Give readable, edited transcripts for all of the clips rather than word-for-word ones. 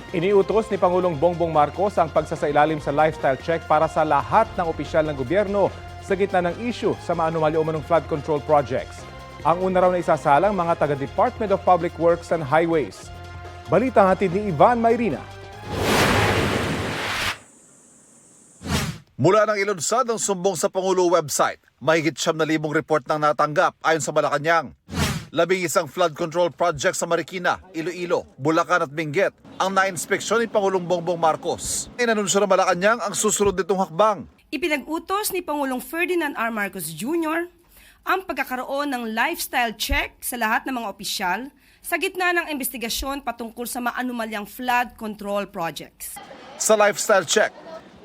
Iniutos ni Pangulong Bongbong Marcos ang pagsasailalim sa lifestyle check para sa lahat ng opisyal ng gobyerno sa gitna ng issue sa maanumalyo umanong flood control projects. Ang una raw na isasalang mga taga-Department of Public Works and Highways. Balita hatid ni Ivan Mayrina. Mula ng ilunsad ng sumbong sa Pangulo website, mahigit 7,000 report nang natanggap ayon sa Malacanang. 11 flood control project sa Marikina, Iloilo, Bulacan at Benguet ang na-inspeksyon ni Pangulong Bongbong Marcos. Inanunsyo ng Malacanang ang susunod nitong hakbang. Ipinag-utos ni Pangulong Ferdinand R. Marcos Jr. ang pagkakaroon ng lifestyle check sa lahat ng mga opisyal sa gitna ng investigasyon patungkol sa maanumalyang flood control projects. Sa lifestyle check,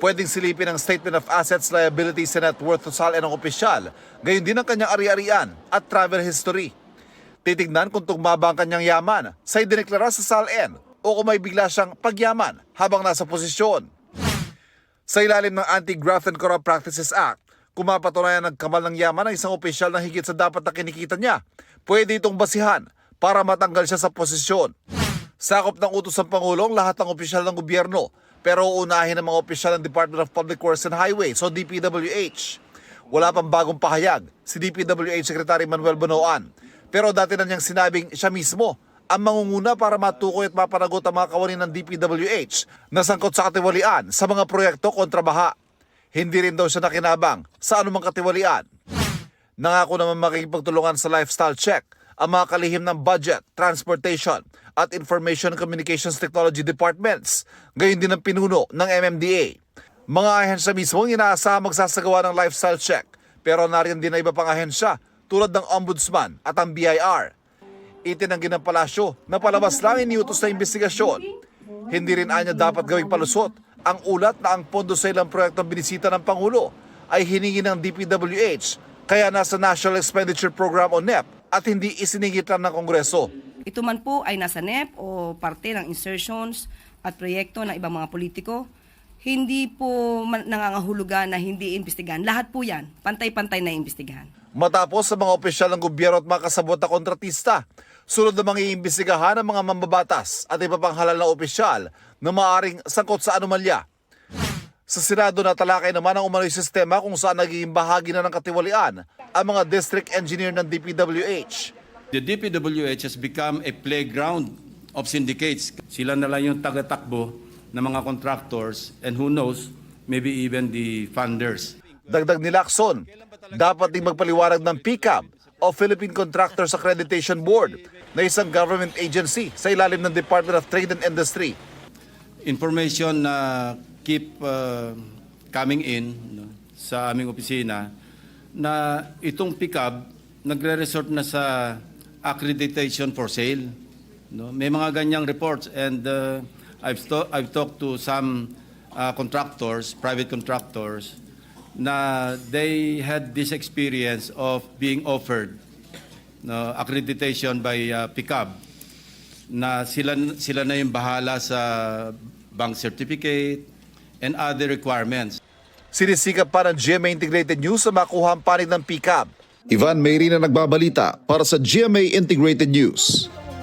pwedeng silipin ang Statement of Assets, Liabilities and Net Worth ng SALN ng opisyal, gayon din ang kanyang ari-arian at travel history. Titignan kung tugmaba ang kanyang yaman sa idineklara sa SALN o kung may bigla siyang pagyaman habang nasa posisyon. Sa ilalim ng Anti-Graft and Corrupt Practices Act, kung mapatunayan nagkamal ng yaman ng isang opisyal na higit sa dapat na kinikita niya, pwede itong basihan para matanggal siya sa posisyon. Sakop ng utos ng Pangulong lahat ng opisyal ng gobyerno, pero uunahin ng mga opisyal ng Department of Public Works and Highways o DPWH. Wala pang bagong pahayag si DPWH Secretary Manuel Bonoan, pero dati na niyang sinabing siya mismo ang mangunguna para matukoy at mapanagot ang mga kawani ng DPWH na sangkot sa katiwalian sa mga proyekto kontra baha. Hindi rin daw siya nakinabang sa anumang katiwalian. Nangako naman makikipagtulungan sa lifestyle check ang mga kalihim ng budget, transportation at information and communications technology departments, gayon din ang pinuno ng MMDA. Mga ahensya mismo ang inaasahang magsasagawa ng lifestyle check, pero nariyan din na iba pang ahensya tulad ng Ombudsman at ang BIR. Itinanggi ng palasyo na palabas lang iniutos na investigasyon. Hindi rin anya dapat gawing palusot ang ulat na ang pondo sa ilang proyektong binisita ng Pangulo ay hiningi ng DPWH kaya nasa National Expenditure Program o NEP at hindi isinigitan ng Kongreso. Ito man po ay nasa NEP o parte ng insertions at proyekto ng ibang mga politiko. Hindi po nangangahulugan na hindi imbestigahan. Lahat po yan, pantay-pantay na imbestigahan. Matapos sa mga opisyal ng gobyerno at mga kasabot na kontratista, sunod namang iimbestigahan ang mga mambabatas at iba pang halal na opisyal na maaaring sangkot sa anomalya. Sa Senado natalakay naman ang umano'y sistema kung saan nagiging bahagi na ng katiwalian ang mga district engineer ng DPWH. The DPWH has become a playground of syndicates. Sila na lang yung tagatakbo ng mga contractors and who knows, maybe even the funders. Dagdag ni Lacson, dapat ding magpaliwanag ng PCAB o Philippine Contractors Accreditation Board na isang government agency sa ilalim ng Department of Trade and Industry. Information na keep coming in sa aming opisina na itong PCAB nagre-resort na sa accreditation for sale. No? May mga ganyang reports and I've talked to some contractors, private contractors, na they had this experience of being offered accreditation by PCAB na sila na yung bahala sa bank certificate and other requirements. Sinisikap pa ng GMA Integrated News sa makuha ang panig ng PCAB. Ivan Mayrina nagbabalita para sa GMA Integrated News.